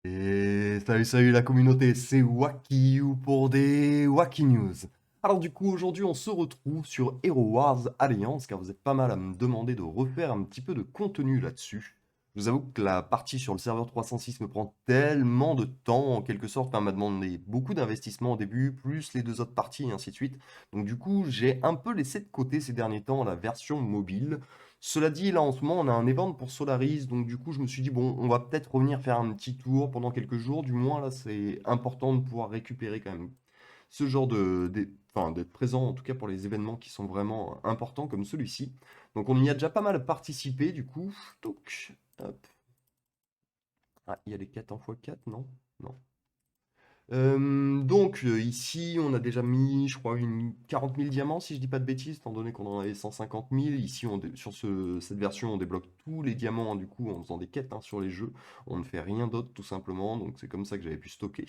Et salut, salut la communauté, c'est Wakiu pour des Wacky News. Alors du coup, aujourd'hui, on se retrouve sur Hero Wars Alliance, car vous êtes pas mal à me demander de refaire un petit peu de contenu là-dessus. Je vous avoue que la partie sur le serveur 306 me prend tellement de temps, en quelque sorte, enfin, m'a demandé beaucoup d'investissement au début, plus les deux autres parties, et ainsi de suite. Donc du coup, j'ai un peu laissé de côté ces derniers temps la version mobile. Cela dit, là en ce moment, on a un event pour Solaris, donc du coup, je me suis dit, bon, on va peut-être revenir faire un petit tour pendant quelques jours. Du moins, là, c'est important de pouvoir récupérer quand même ce genre enfin, d'être présent, en tout cas pour les événements qui sont vraiment importants comme celui-ci. Donc, on y a déjà pas mal participé, du coup. Donc, hop. Ah, il y a les 4 en x4, non? Non. Ici, on a déjà mis, je crois, 40 000 diamants, si je dis pas de bêtises, étant donné qu'on en avait 150 000. Ici, sur cette version, on débloque tous les diamants, hein, du coup, en faisant des quêtes, hein, sur les jeux. On ne fait rien d'autre, tout simplement, donc c'est comme ça que j'avais pu stocker.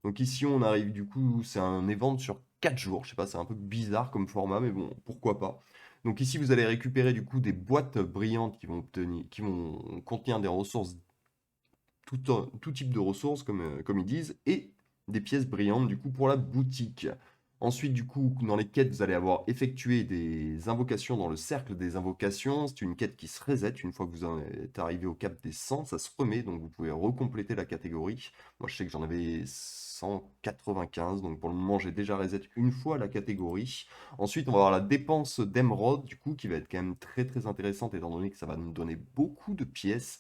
Donc ici, on arrive, du coup, c'est un event sur 4 jours. Je sais pas, c'est un peu bizarre comme format, mais bon, pourquoi pas. Donc ici, vous allez récupérer, du coup, des boîtes brillantes qui vont contenir des ressources tout type de ressources, comme ils disent, et des pièces brillantes, du coup, pour la boutique. Ensuite, du coup, dans les quêtes, vous allez avoir effectué des invocations dans le cercle des invocations. C'est une quête qui se reset une fois que vous en êtes arrivé au cap des 100, ça se remet, donc vous pouvez recompléter la catégorie. Moi, je sais que j'en avais 195, donc pour le moment, j'ai déjà reset une fois la catégorie. Ensuite, on va avoir la dépense d'émeraude, du coup, qui va être quand même très très intéressante, étant donné que ça va nous donner beaucoup de pièces.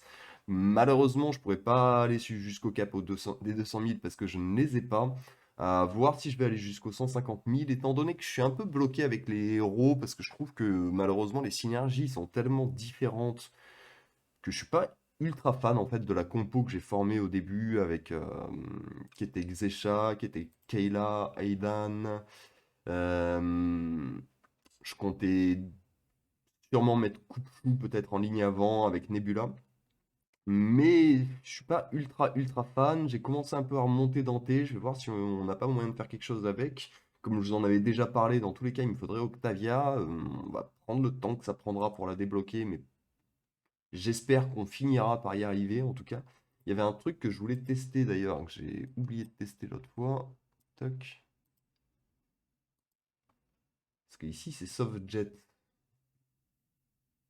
Malheureusement, je pourrais pas aller jusqu'au cap des 200 000 parce que je ne les ai pas. À voir si je vais aller jusqu'aux 150 000, étant donné que je suis un peu bloqué avec les héros, parce que je trouve que malheureusement les synergies sont tellement différentes que je suis pas ultra fan en fait de la compo que j'ai formée au début avec qui était Xecha, qui était Kayla, Aidan. euh, je comptais sûrement mettre Coup de Fou peut-être en ligne avant avec Nebula. Mais je suis pas ultra ultra fan. J'ai commencé un peu à remonter Dante. Je vais voir si on n'a pas moyen de faire quelque chose avec. Comme je vous en avais déjà parlé, dans tous les cas, il me faudrait Octavia. On va prendre le temps que ça prendra pour la débloquer, mais j'espère qu'on finira par y arriver. En tout cas, il y avait un truc que je voulais tester d'ailleurs, que j'ai oublié de tester l'autre fois. Toc. Parce que ici, c'est Softjet.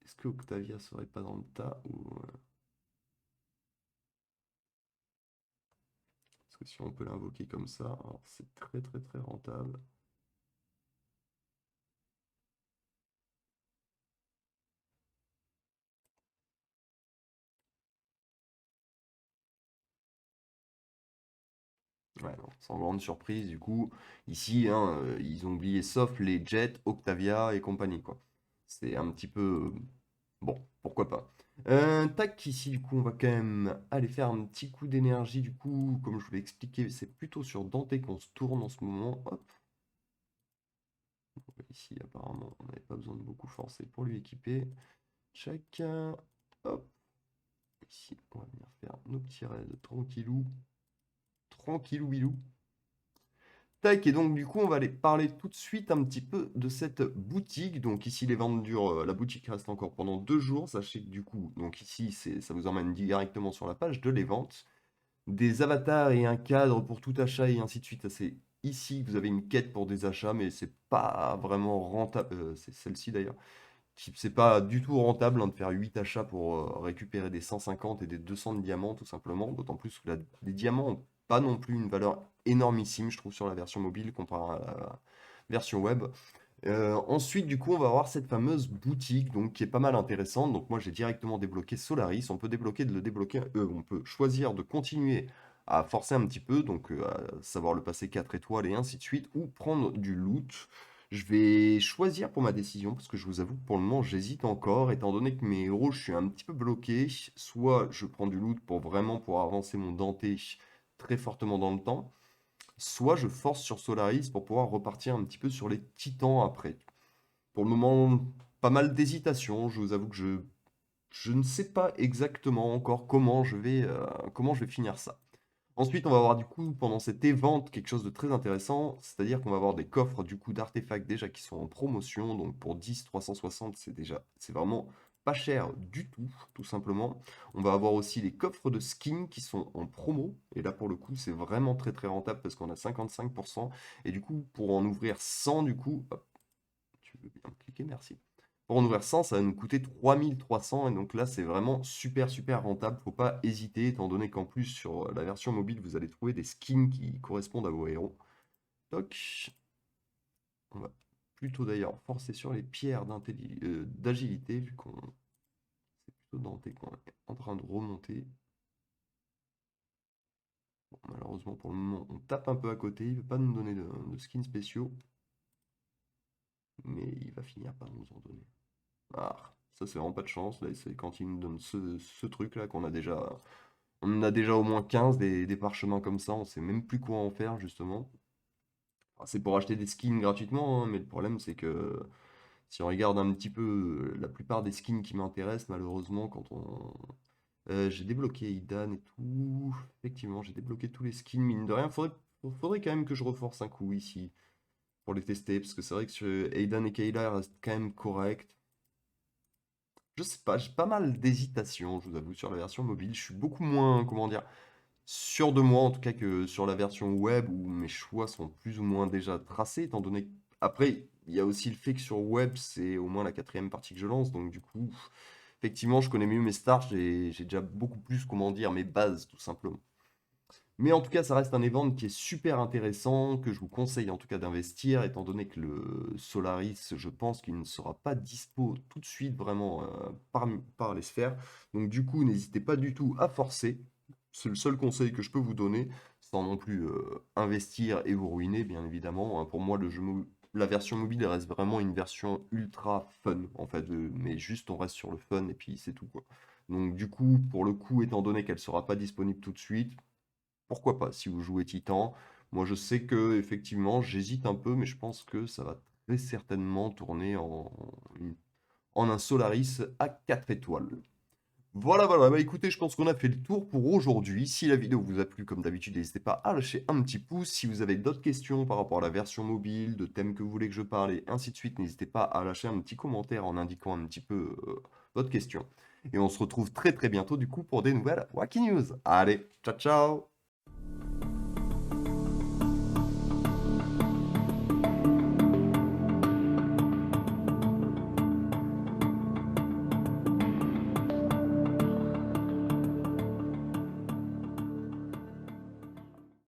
Est-ce que Octavia serait pas dans le tas ou... Parce que si on peut l'invoquer comme ça, alors c'est très très très rentable. Ouais, non, sans grande surprise, du coup, ici, hein, ils ont oublié sauf les Jets, Octavia et compagnie, quoi. C'est un petit peu... bon, pourquoi pas. Tac, ici, du coup, on va quand même aller faire un petit coup d'énergie, du coup, comme je vous l'ai expliqué, c'est plutôt sur Dante qu'on se tourne en ce moment. Hop, ici, apparemment, on n'avait pas besoin de beaucoup forcer pour lui équiper. Chacun, hop, ici, on va venir faire nos petits raids tranquillou, tranquillou bilou. Tac, et donc du coup, on va aller parler tout de suite un petit peu de cette boutique. Donc ici, les ventes durent, la boutique reste encore pendant 2 jours. Sachez que du coup, donc ici, ça vous emmène directement sur la page de les ventes. Des avatars et un cadre pour tout achat et ainsi de suite. Ça, c'est ici que vous avez une quête pour des achats, mais c'est pas vraiment rentable. C'est celle-ci d'ailleurs. C'est pas du tout rentable, hein, de faire 8 achats pour récupérer des 150 et des 200 de diamants, tout simplement. D'autant plus que les diamants n'ont pas non plus une valeur énormissime, je trouve, sur la version mobile comparé à la version web. Ensuite, du coup, on va avoir cette fameuse boutique, donc qui est pas mal intéressante. Donc moi, j'ai directement débloqué Solaris. On peut on peut choisir de continuer à forcer un petit peu, donc à savoir le passer 4 étoiles et ainsi de suite, ou prendre du loot. Je vais choisir pour ma décision, parce que je vous avoue que pour le moment, j'hésite encore, étant donné que mes héros, je suis un petit peu bloqué. Soit je prends du loot pour vraiment pour avancer mon Dante très fortement dans le temps, soit je force sur Solaris pour pouvoir repartir un petit peu sur les titans après. Pour le moment, pas mal d'hésitation. Je vous avoue que je ne sais pas exactement encore comment je vais finir ça. Ensuite, on va avoir du coup, pendant cette évente, quelque chose de très intéressant, c'est-à-dire qu'on va avoir des coffres du coup d'artefacts déjà qui sont en promotion. Donc pour 10, 360, c'est vraiment pas cher du tout simplement. On va avoir aussi les coffres de skins qui sont en promo. Et là, pour le coup, c'est vraiment très très rentable parce qu'on a 55%. Et du coup, pour en ouvrir 100, du coup, hop, tu veux bien me cliquer, merci. Pour en ouvrir 100, ça va nous coûter 3300. Et donc là, c'est vraiment super super rentable. Faut pas hésiter, étant donné qu'en plus, sur la version mobile, vous allez trouver des skins qui correspondent à vos héros. Toc. On va plutôt d'ailleurs forcer sur les pierres d'agilité, vu qu'on c'est plutôt Dante qu'on est en train de remonter. Bon, malheureusement pour le moment, on tape un peu à côté, il ne veut pas nous donner de skins spéciaux, mais il va finir par nous en donner. Ah, ça c'est vraiment pas de chance, là, c'est quand il nous donne ce truc-là qu'on a déjà. On en a déjà au moins 15 des parchemins comme ça, on sait même plus quoi en faire justement. Enfin, c'est pour acheter des skins gratuitement, hein, mais le problème c'est que si on regarde un petit peu la plupart des skins qui m'intéressent, malheureusement, quand on... j'ai débloqué Aidan et tout. Effectivement, j'ai débloqué tous les skins, mine de rien. Faudrait quand même que je reforce un coup ici pour les tester, parce que c'est vrai que sur Aidan et Kayla restent quand même corrects. Je sais pas, j'ai pas mal d'hésitation, je vous avoue, sur la version mobile. Je suis beaucoup moins, comment dire, sûr de moi, en tout cas, que sur la version web, où mes choix sont plus ou moins déjà tracés, étant donné que... Après, il y a aussi le fait que sur web, c'est au moins la quatrième partie que je lance, donc du coup, effectivement, je connais mieux mes starts, j'ai déjà beaucoup plus, comment dire, mes bases, tout simplement. Mais en tout cas, ça reste un event qui est super intéressant, que je vous conseille en tout cas d'investir, étant donné que le Solaris, je pense qu'il ne sera pas dispo tout de suite vraiment par les sphères. Donc du coup, n'hésitez pas du tout à forcer. C'est le seul conseil que je peux vous donner, sans non plus investir et vous ruiner, bien évidemment. Hein. Pour moi, la version mobile elle reste vraiment une version ultra fun, en fait. Mais juste, on reste sur le fun et puis c'est tout, quoi. Donc du coup, pour le coup, étant donné qu'elle ne sera pas disponible tout de suite, pourquoi pas si vous jouez Titan. Moi, je sais que effectivement, j'hésite un peu, mais je pense que ça va très certainement tourner en un Solaris à 4 étoiles. Voilà, bah écoutez, je pense qu'on a fait le tour pour aujourd'hui. Si la vidéo vous a plu, comme d'habitude, n'hésitez pas à lâcher un petit pouce. Si vous avez d'autres questions par rapport à la version mobile, de thèmes que vous voulez que je parle, et ainsi de suite, n'hésitez pas à lâcher un petit commentaire en indiquant un petit peu votre question. Et on se retrouve très très bientôt du coup pour des nouvelles Wacky News. Allez, ciao ciao!